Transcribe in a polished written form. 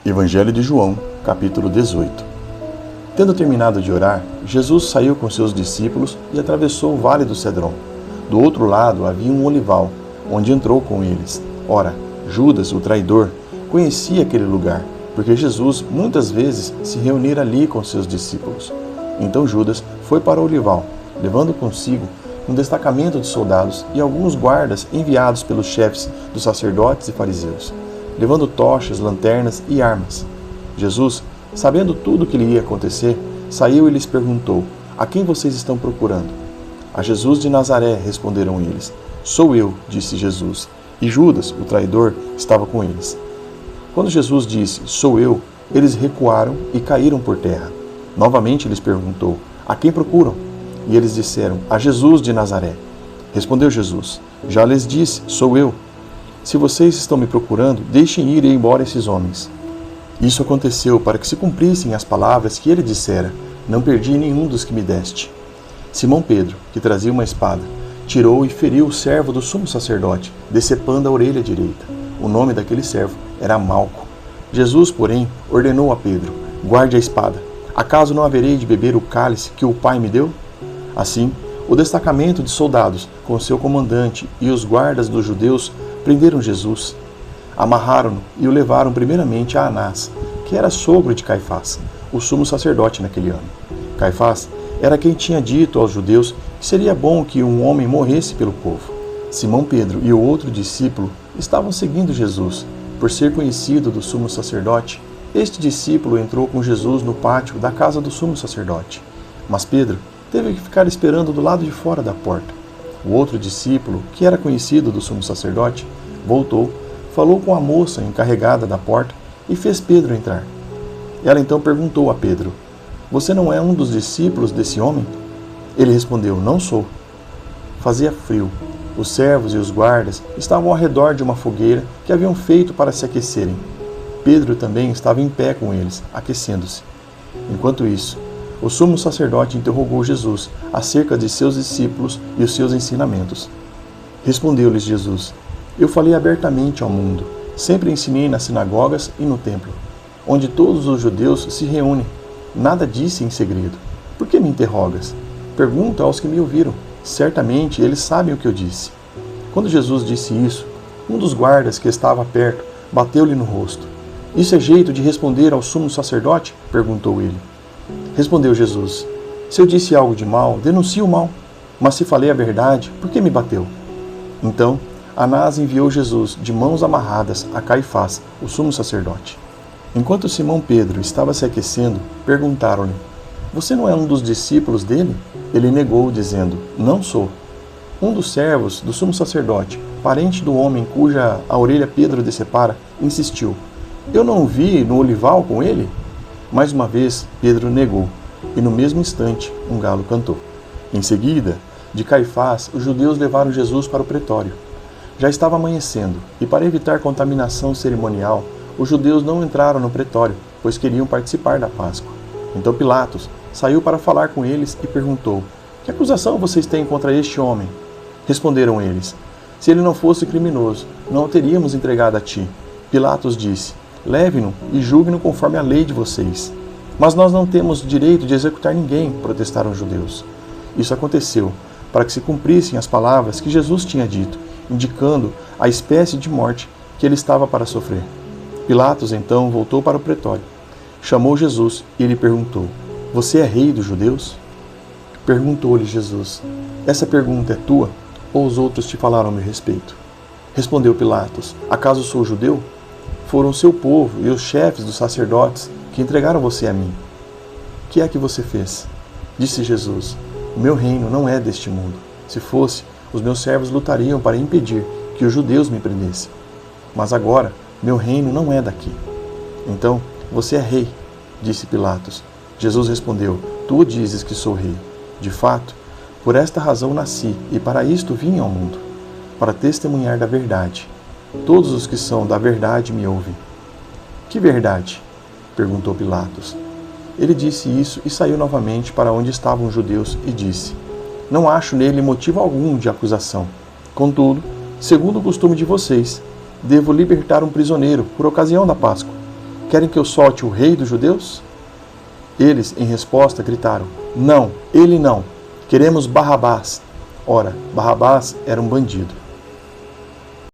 Evangelho de João, capítulo 18. Tendo terminado de orar, Jesus saiu com seus discípulos e atravessou o vale do Cedron. Do outro lado havia um olival, onde entrou com eles. Ora, Judas, o traidor, conhecia aquele lugar, porque Jesus muitas vezes se reunira ali com seus discípulos. Então Judas foi para o olival, levando consigo um destacamento de soldados e alguns guardas enviados pelos chefes dos sacerdotes e fariseus, levando tochas, lanternas e armas. Jesus, sabendo tudo o que lhe ia acontecer, saiu e lhes perguntou: "A quem vocês estão procurando?" "A Jesus de Nazaré", responderam eles. "Sou eu", disse Jesus. E Judas, o traidor, estava com eles. Quando Jesus disse: "Sou eu", eles recuaram e caíram por terra. Novamente lhes perguntou: "A quem procuram?" E eles disseram: "A Jesus de Nazaré." Respondeu Jesus: "Já lhes disse, sou eu. Se vocês estão me procurando, deixem ir embora esses homens." Isso aconteceu para que se cumprissem as palavras que ele dissera: "Não perdi nenhum dos que me deste." Simão Pedro, que trazia uma espada, tirou e feriu o servo do sumo sacerdote, decepando a orelha direita. O nome daquele servo era Malco. Jesus, porém, ordenou a Pedro: "Guarde a espada. Acaso não haverei de beber o cálice que o Pai me deu?" Assim, o destacamento de soldados, com seu comandante e os guardas dos judeus, prenderam Jesus. Amarraram-no e o levaram primeiramente a Anás, que era sogro de Caifás, o sumo sacerdote naquele ano. Caifás era quem tinha dito aos judeus que seria bom que um homem morresse pelo povo. Simão Pedro e o outro discípulo estavam seguindo Jesus. Por ser conhecido do sumo sacerdote, este discípulo entrou com Jesus no pátio da casa do sumo sacerdote. Mas Pedro teve que ficar esperando do lado de fora da porta. O outro discípulo, que era conhecido do sumo sacerdote, voltou, falou com a moça encarregada da porta e fez Pedro entrar. Ela então perguntou a Pedro: "Você não é um dos discípulos desse homem?" Ele respondeu: "Não sou." Fazia frio. Os servos e os guardas estavam ao redor de uma fogueira que haviam feito para se aquecerem. Pedro também estava em pé com eles, aquecendo-se. Enquanto isso, o sumo sacerdote interrogou Jesus acerca de seus discípulos e os seus ensinamentos. Respondeu-lhes Jesus: "Eu falei abertamente ao mundo. Sempre ensinei nas sinagogas e no templo, onde todos os judeus se reúnem. Nada disse em segredo. Por que me interrogas? Pergunta aos que me ouviram. Certamente eles sabem o que eu disse." Quando Jesus disse isso, um dos guardas que estava perto bateu-lhe no rosto. "Isso é jeito de responder ao sumo sacerdote?" perguntou ele. Respondeu Jesus: "Se eu disse algo de mal, denuncie o mal. Mas se falei a verdade, por que me bateu?" Então, Anás enviou Jesus de mãos amarradas a Caifás, o sumo sacerdote. Enquanto Simão Pedro estava se aquecendo, perguntaram-lhe: "Você não é um dos discípulos dele?" Ele negou, dizendo: "Não sou." Um dos servos do sumo sacerdote, parente do homem cuja a orelha Pedro decepara, insistiu: "Eu não o vi no olival com ele?" Mais uma vez, Pedro negou, e no mesmo instante, um galo cantou. Em seguida, de Caifás, os judeus levaram Jesus para o pretório. Já estava amanhecendo, e para evitar contaminação cerimonial, os judeus não entraram no pretório, pois queriam participar da Páscoa. Então Pilatos saiu para falar com eles e perguntou: "Que acusação vocês têm contra este homem?" Responderam eles: "Se ele não fosse criminoso, não o teríamos entregado a ti." Pilatos disse: "Leve-no e julgue-no conforme a lei de vocês." "Mas nós não temos direito de executar ninguém", protestaram os judeus. Isso aconteceu para que se cumprissem as palavras que Jesus tinha dito, indicando a espécie de morte que ele estava para sofrer. Pilatos então voltou para o pretório. Chamou Jesus e lhe perguntou: "Você é rei dos judeus?" Perguntou-lhe Jesus: "Essa pergunta é tua, ou os outros te falaram a meu respeito?" Respondeu Pilatos: "Acaso sou judeu? Foram o seu povo e os chefes dos sacerdotes que entregaram você a mim. O que é que você fez?" Disse Jesus: "O meu reino não é deste mundo. Se fosse, os meus servos lutariam para impedir que os judeus me prendessem. Mas agora, meu reino não é daqui." "Então, você é rei", disse Pilatos. Jesus respondeu: "Tu o dizes que sou rei. De fato, por esta razão nasci e para isto vim ao mundo, para testemunhar da verdade. Todos os que são da verdade me ouvem." "Que verdade?" perguntou Pilatos. Ele disse isso e saiu novamente para onde estavam os judeus e disse: "Não acho nele motivo algum de acusação. Contudo, segundo o costume de vocês, devo libertar um prisioneiro por ocasião da Páscoa." querem que eu solte o rei dos judeus? Eles, em resposta, gritaram: Não, ele não. Queremos Barrabás. Ora, Barrabás era um bandido.